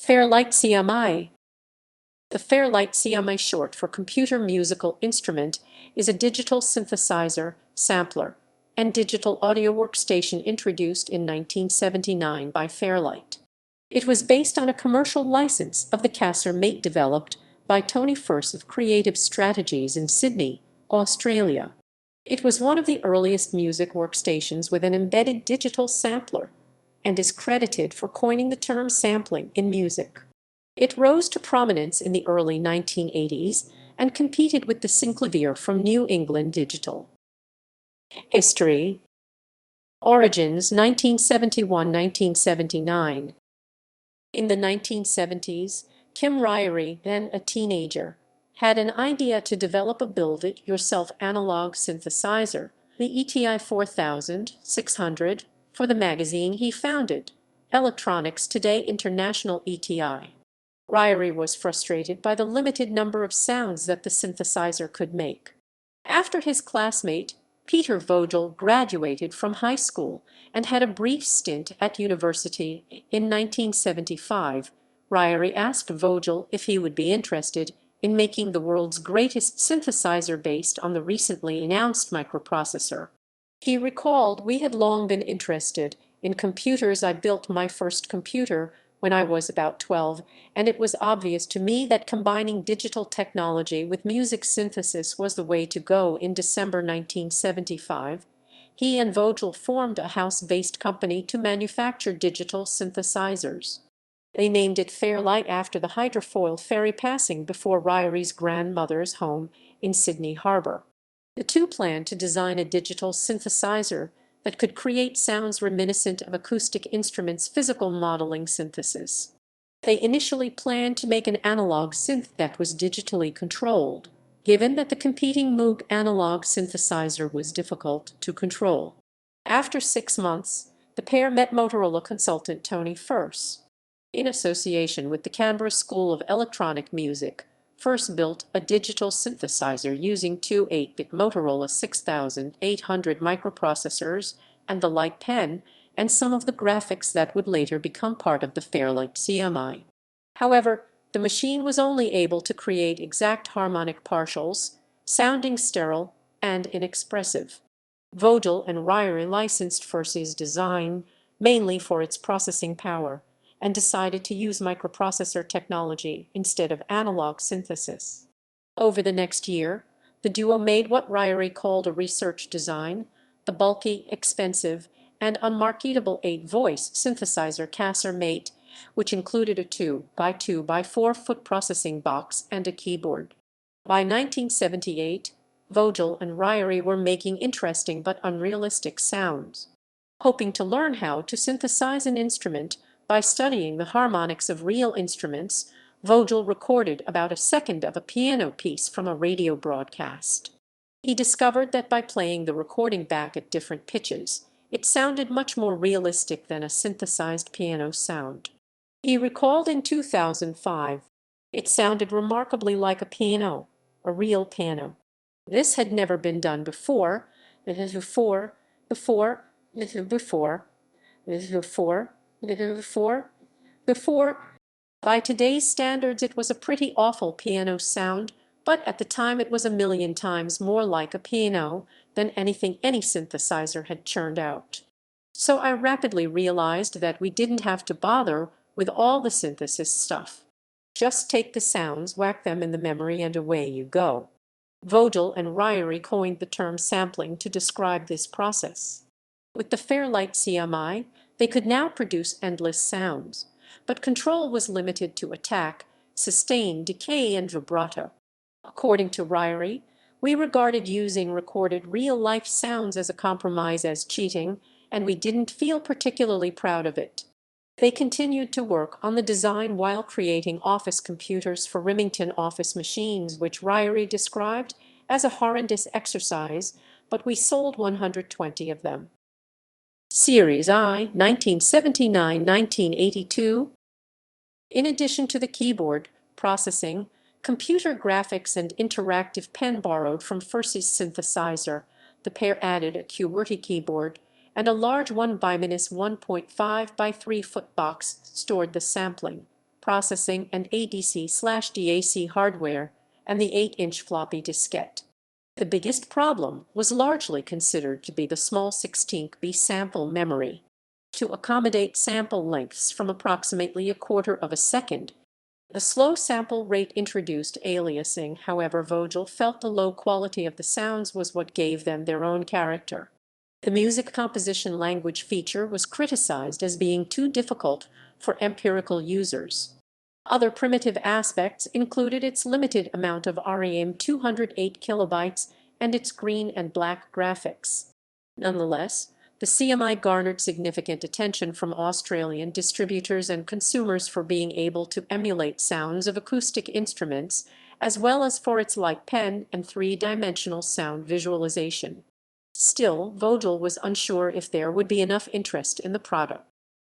Fairlight CMI. The Fairlight CMI, short for Computer Musical Instrument, is a digital synthesizer, sampler, and digital audio workstation introduced in 1979 by Fairlight. It was based on a commercial license of the Caser Mate developed by Tony Firth of Creative Strategies in Sydney, Australia. It was one of the earliest music workstations with an embedded digital sampler, and is credited for coining the term sampling in music. It rose to prominence in the early 1980s and competed with the synclavier from New England Digital. History. Origins 1971–1979. In the 1970s, Kim Ryrie, then a teenager, had an idea to develop a build-it-yourself analog synthesizer, the ETI 4600, for the magazine he founded, Electronics Today International ETI. Ryrie was frustrated by the limited number of sounds that the synthesizer could make. After his classmate, Peter Vogel, graduated from high school and had a brief stint at university in 1975, Ryrie asked Vogel if he would be interested in making the world's greatest synthesizer based on the recently announced microprocessor. He recalled, "We had long been interested in computers. I built my first computer when I was about 12, and it was obvious to me that combining digital technology with music synthesis was the way to go." In December 1975, he and Vogel formed a house-based company to manufacture digital synthesizers. They named it Fairlight after the hydrofoil ferry passing before Ryrie's grandmother's home in Sydney Harbour. The two planned to design a digital synthesizer that could create sounds reminiscent of acoustic instruments' physical modeling synthesis. They initially planned to make an analog synth that was digitally controlled, given that the competing Moog analog synthesizer was difficult to control. After 6 months, the pair met Motorola consultant Tony Firth. In association with the Canberra School of Electronic Music, Firth built a digital synthesizer using two 8-bit Motorola 6800 microprocessors and the light pen and some of the graphics that would later become part of the Fairlight CMI. However, the machine was only able to create exact harmonic partials, sounding sterile and inexpressive. Vogel and Ryrie licensed Firth's design, mainly for its processing power, and decided to use microprocessor technology instead of analog synthesis. Over the next year, the duo made what Ryrie called a research design, the bulky, expensive, and unmarketable 8-voice synthesizer Caser Mate, which included a 2x2 by 4-foot processing box and a keyboard. By 1978, Vogel and Ryrie were making interesting but unrealistic sounds. Hoping to learn how to synthesize an instrument by studying the harmonics of real instruments, Vogel recorded about a second of a piano piece from a radio broadcast. He discovered that by playing the recording back at different pitches, it sounded much more realistic than a synthesized piano sound. He recalled in 2005, "It sounded remarkably like a piano, a real piano. This had never been done before. By today's standards, it was a pretty awful piano sound, but at the time it was a million times more like a piano than anything any synthesizer had churned out. So I rapidly realized that we didn't have to bother with all the synthesis stuff. Just take the sounds, whack them in the memory, and away you go." Vogel and Ryrie coined the term sampling to describe this process. With the Fairlight CMI, they could now produce endless sounds, but control was limited to attack, sustain, decay, and vibrato. According to Ryrie, "We regarded using recorded real-life sounds as a compromise, as cheating, and we didn't feel particularly proud of it." They continued to work on the design while creating office computers for Remington office machines, which Ryrie described as a horrendous exercise, but we sold 120 of them. Series I, 1979–1982. In addition to the keyboard, processing, computer graphics, and interactive pen borrowed from Firth's synthesizer, the pair added a QWERTY keyboard, and a large 1 by 1.5 by 3 foot box stored the sampling. processing, and ADC/DAC hardware, and the 8-inch floppy diskette. The biggest problem was largely considered to be the small 16KB sample memory. To accommodate sample lengths from approximately a quarter of a second, the slow sample rate introduced aliasing. However, Vogel felt the low quality of the sounds was what gave them their own character. The music composition language feature was criticized as being too difficult for empirical users. Other primitive aspects included its limited amount of RAM, 208 kilobytes, and its green and black graphics. Nonetheless, the CMI garnered significant attention from Australian distributors and consumers for being able to emulate sounds of acoustic instruments, as well as for its light pen and three-dimensional sound visualization. Still, Vogel was unsure if there would be enough interest in the product.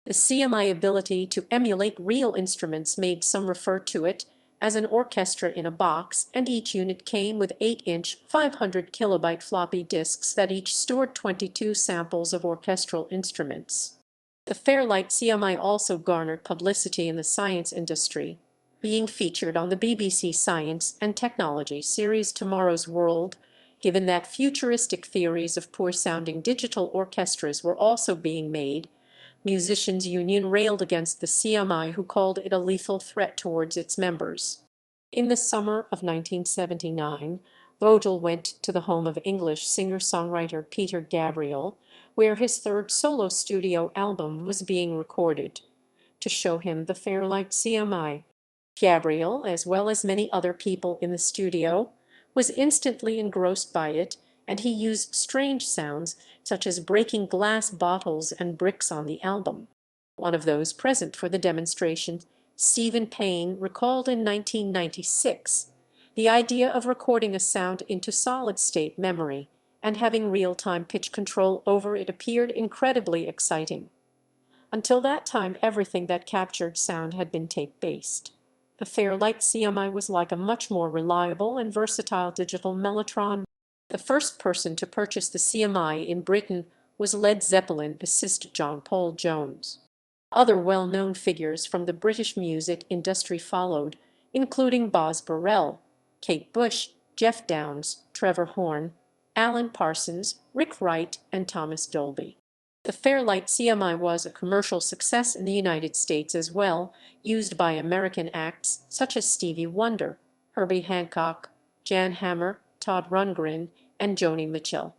The CMI ability to emulate real instruments made some refer to it as an orchestra in a box, and each unit came with 8-inch, 500 kilobyte floppy disks that each stored 22 samples of orchestral instruments. The Fairlight CMI also garnered publicity in the science industry, being featured on the BBC Science and Technology series Tomorrow's World, given that futuristic theories of poor-sounding digital orchestras were also being made. Musicians' Union railed against the CMI, who called it a lethal threat towards its members. In the summer of 1979, Vogel went to the home of English singer-songwriter Peter Gabriel, where his third solo studio album was being recorded, to show him the Fairlight CMI. Gabriel, as well as many other people in the studio, was instantly engrossed by it, and he used strange sounds such as breaking glass bottles and bricks on the album. One of those present for the demonstration, Stephen Payne, recalled in 1996 the idea of recording a sound into solid-state memory and having real-time pitch control over it appeared incredibly exciting. Until that time, everything that captured sound had been tape-based. The Fairlight CMI was like a much more reliable and versatile digital mellotron. The first person to purchase the CMI in Britain was Led Zeppelin bassist John Paul Jones. Other well-known figures from the British music industry followed, including Boz Burrell, Kate Bush, Jeff Downes, Trevor Horn, Alan Parsons, Rick Wright, and Thomas Dolby. The Fairlight CMI was a commercial success in the United States as well, used by American acts such as Stevie Wonder, Herbie Hancock, Jan Hammer, Todd Rundgren, and Joni Mitchell.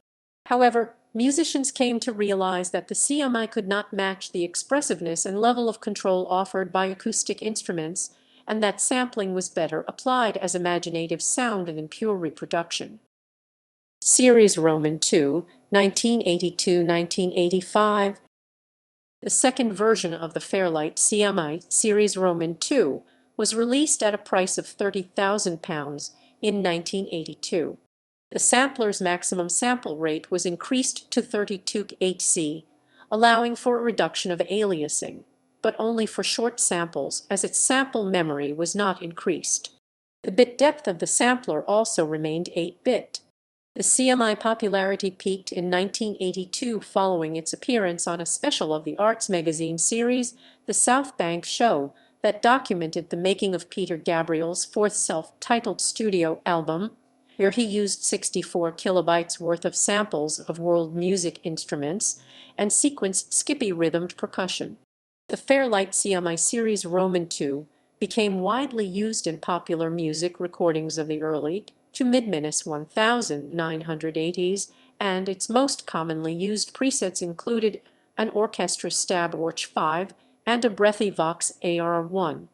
However, musicians came to realize that the CMI could not match the expressiveness and level of control offered by acoustic instruments, and that sampling was better applied as imaginative sound than in pure reproduction. Series Roman II, 1982–1985. The second version of the Fairlight CMI, Series Roman II, was released at a price of £30,000 in 1982. The sampler's maximum sample rate was increased to 32 Hz, allowing for a reduction of aliasing, but only for short samples as its sample memory was not increased. The bit depth of the sampler also remained 8-bit. The CMI popularity peaked in 1982 following its appearance on a special of the arts magazine series, The South Bank Show, that documented the making of Peter Gabriel's fourth self-titled studio album, where he used 64 kilobytes worth of samples of world music instruments and sequenced skippy-rhythmed percussion. The Fairlight CMI Series Roman II became widely used in popular music recordings of the early to mid-1980s, and its most commonly used presets included an orchestra Stab Orch 5 and a breathy Vox AR1.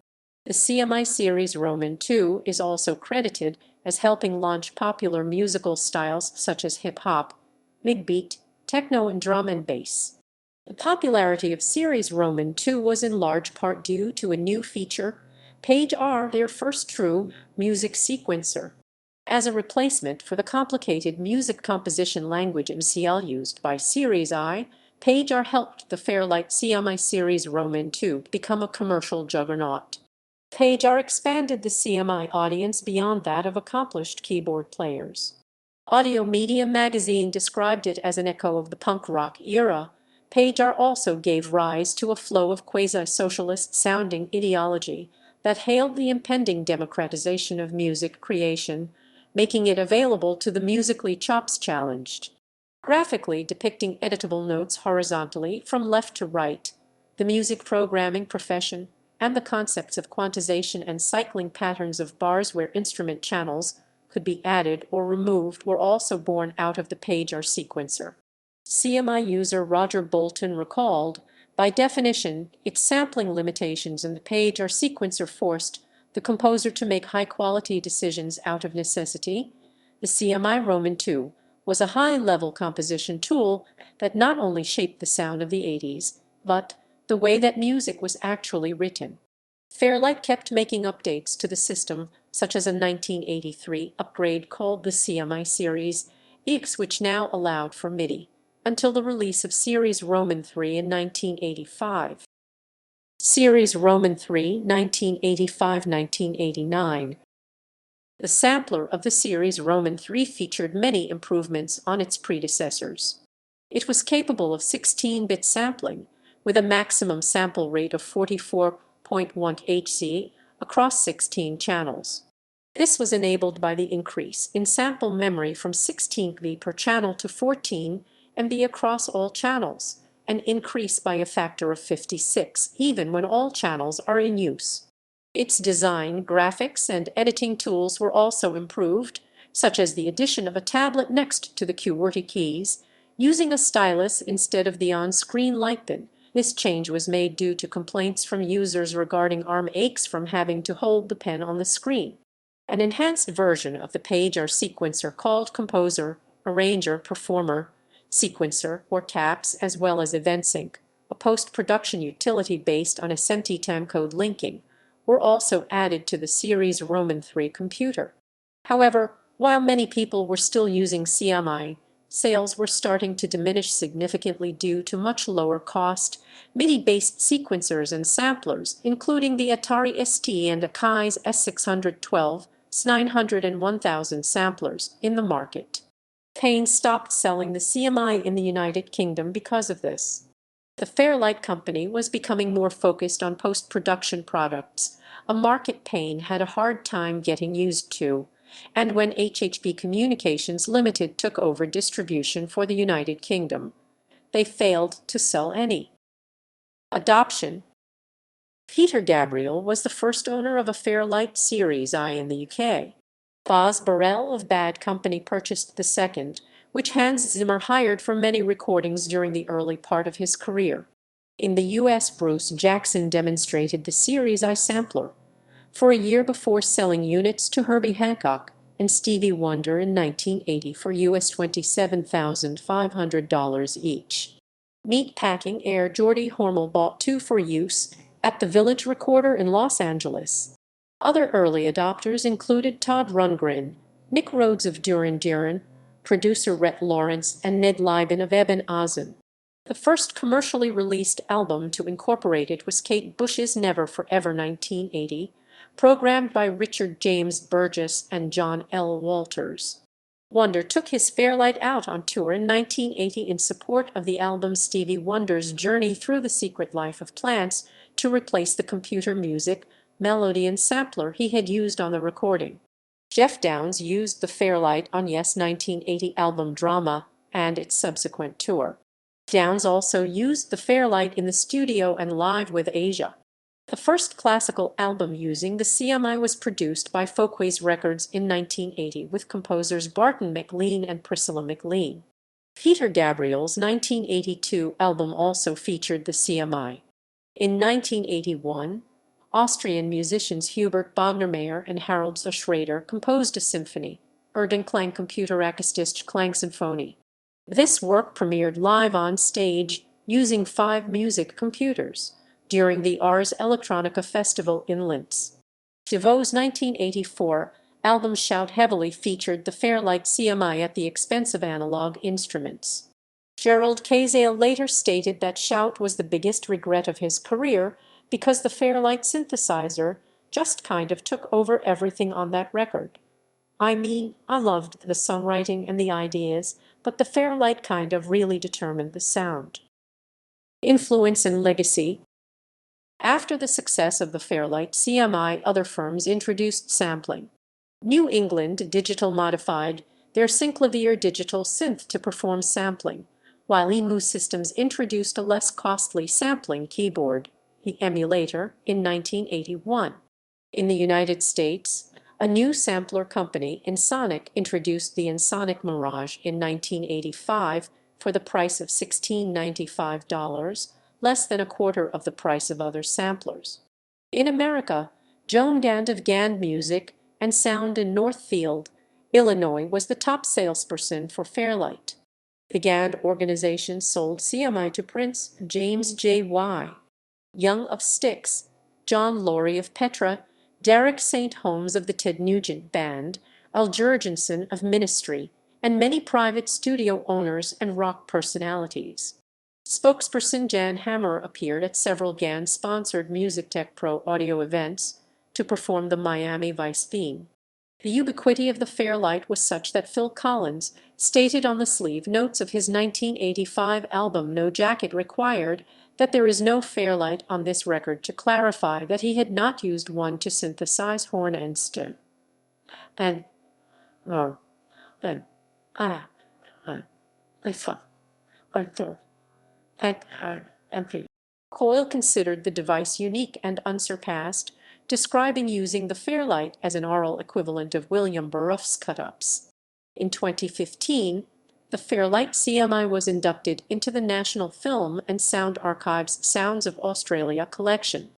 The CMI Series Roman II is also credited as helping launch popular musical styles such as hip-hop, MIG-beat, techno, and drum and bass. The popularity of Series Roman II was in large part due to a new feature, Page R, their first true music sequencer. As a replacement for the complicated music composition language MCL used by Series I, Page R helped the Fairlight CMI Series Roman II become a commercial juggernaut. Page R expanded the CMI audience beyond that of accomplished keyboard players. Audio Media magazine described it as an echo of the punk rock era. Page R also gave rise to a flow of quasi-socialist sounding ideology, that hailed the impending democratization of music creation, making it available to the musically chops challenged. Graphically depicting editable notes horizontally from left to right, the music programming profession, and the concepts of quantization and cycling patterns of bars where instrument channels could be added or removed were also born out of the PageR sequencer. CMI user Roger Bolton recalled, by definition, its sampling limitations in the PageR sequencer forced the composer to make high-quality decisions out of necessity. The CMI Roman II was a high-level composition tool that not only shaped the sound of the 80s, but the way that music was actually written. Fairlight kept making updates to the system, such as a 1983 upgrade called the CMI Series X, which now allowed for MIDI, until the release of Series Roman III in 1985. Series Roman III, 1985-1989. The sampler of the Series Roman III featured many improvements on its predecessors. It was capable of 16-bit sampling, with a maximum sample rate of 44.1 Hz across 16 channels. This was enabled by the increase in sample memory from 16 MB per channel to 14 MB across all channels, an increase by a factor of 56 even when all channels are in use. Its design, graphics, and editing tools were also improved, such as the addition of a tablet next to the QWERTY keys, using a stylus instead of the on-screen light bin. This change was made due to complaints from users regarding arm aches from having to hold the pen on the screen. An enhanced version of the PageR sequencer called Composer, Arranger, Performer, Sequencer, or TAPS, as well as EventSync, a post-production utility based on Ascenti timecode linking, were also added to the Series Roman III computer. However, while many people were still using CMI, sales were starting to diminish significantly due to much lower cost, MIDI-based sequencers and samplers, including the Atari ST and Akai's S612, S900 and 1000 samplers in the market. Payne stopped selling the CMI in the United Kingdom because of this. The Fairlight company was becoming more focused on post-production products, a market Payne had a hard time getting used to, and when HHB Communications Limited took over distribution for the United Kingdom, they failed to sell any. Adoption. Peter Gabriel was the first owner of a Fairlight Series I in the UK. Boz Burrell of Bad Company purchased the second, which Hans Zimmer hired for many recordings during the early part of his career. In the US, Bruce Jackson demonstrated the Series I sampler for a year before selling units to Herbie Hancock and Stevie Wonder in 1980 for US $27,500 each. Meatpacking heir Geordie Hormel bought two for use at the Village Recorder in Los Angeles. Other early adopters included Todd Rundgren, Nick Rhodes of Duran Duran, producer Rhett Lawrence, and Ned Liben of Eben Ozin. The first commercially released album to incorporate it was Kate Bush's Never Forever 1980, programmed by Richard James Burgess and John L. Walters. Wonder took his Fairlight out on tour in 1980 in support of the album Stevie Wonder's Journey Through the Secret Life of Plants to replace the computer music, melody, and sampler he had used on the recording. Jeff Downes used the Fairlight on Yes' 1980 album Drama and its subsequent tour. Downes also used the Fairlight in the studio and live with Asia. The first classical album using the CMI was produced by Folkways Records in 1980 with composers Barton McLean and Priscilla McLean. Peter Gabriel's 1982 album also featured the CMI. In 1981, Austrian musicians Hubert Bognermayer and Harald Schrader composed a symphony, Erdenklang Computerakistische Klangsymphonie. This work premiered live on stage using 5 music computers during the Ars Electronica Festival in Linz. DeVoe's 1984 album Shout heavily featured the Fairlight CMI at the expense of analog instruments. Gerald Cazale later stated that Shout was the biggest regret of his career because the Fairlight synthesizer just kind of took over everything on that record. I mean, I loved the songwriting and the ideas, but the Fairlight kind of really determined the sound. Influence and legacy. After the success of the Fairlight CMI, other firms introduced sampling. New England Digital modified their Synclavier digital synth to perform sampling, while EMU Systems introduced a less costly sampling keyboard, the emulator, in 1981. In the United States, a new sampler company, Ensoniq, introduced the Ensoniq Mirage in 1985 for the price of $1695, less than a quarter of the price of other samplers. In America, Joan Gand of Gand Music and Sound in Northfield, Illinois, was the top salesperson for Fairlight. The Gand organization sold CMI to Prince James J.Y. Young of Styx, John Laurie of Petra, Derek St. Holmes of the Ted Nugent Band, Al Jurgensen of Ministry, and many private studio owners and rock personalities. Spokesperson Jan Hammer appeared at several Gand-sponsored Music Tech Pro audio events to perform the Miami Vice theme. The ubiquity of the Fairlight was such that Phil Collins stated on the sleeve notes of his 1985 album No Jacket Required that there is no Fairlight on this record, to clarify that he had not used one to synthesize horn and stem. And Coyle considered the device unique and unsurpassed, describing using the Fairlight as an oral equivalent of William Burroughs' cut-ups. In 2015, the Fairlight CMI was inducted into the National Film and Sound Archive's Sounds of Australia collection.